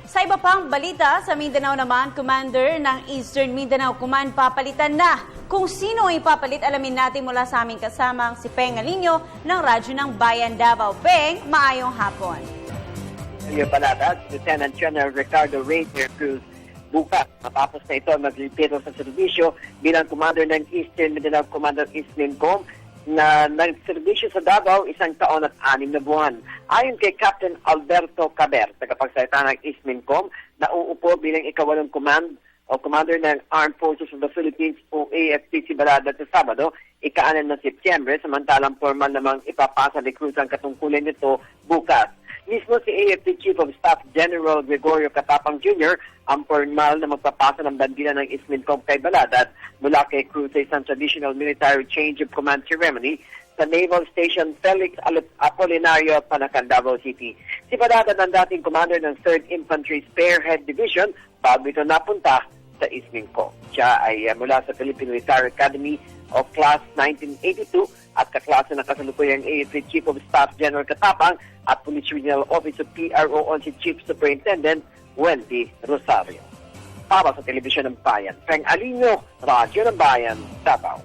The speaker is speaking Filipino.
Sa iba pang balita, sa Mindanao naman, Commander ng Eastern Mindanao Command papalitan na. Kung sino ang ipapalit, alamin natin mula sa aming kasamang si Peng Alinio ng Radyo ng Bayan Davao. Peng, maayong hapon. Yung balata, Lieutenant General Ricardo Reyes Cruz bukas. Matapos na ito maglipiro sa serbisyo bilang Commander ng Eastern Mindanao Command of East Mincom na nagserbisyo sa Davao 1 taon at 6 na buwan. Ayon kay Captain Alberto Caber, tagapagsalita ng East Mincom, na uupo bilang ika-8 command o Commander ng Armed Forces of the Philippines o AFPC Balada sa Sabado, ika-6 ng Setyembre, samantalang formal namang ipapasa ni Cruz ang katungkulan nito bukas. Mismo si AFP Chief of Staff General Gregorio Catapang Jr. ang formal na magpapasa ng bandila ng East Mincom kay Baladat mula kay Cruz sa isang traditional military change of command ceremony sa Naval Station Felix Apolinario, Panacan, Davao City. Si Baladat ang dating commander ng 3rd Infantry Spearhead Division bago ito napunta sa East Mincom. Siya ay mula sa Philippine Military Academy of Class 1982 at kaklase ng kasalukuyang AFP Chief of Staff General Catapang at Police Regional Office of PRO on si Chief Superintendent Wendy Rosario. Para sa Telebisyon ng Bayan, Peng Alinio, Radyo ng Bayan, Davao.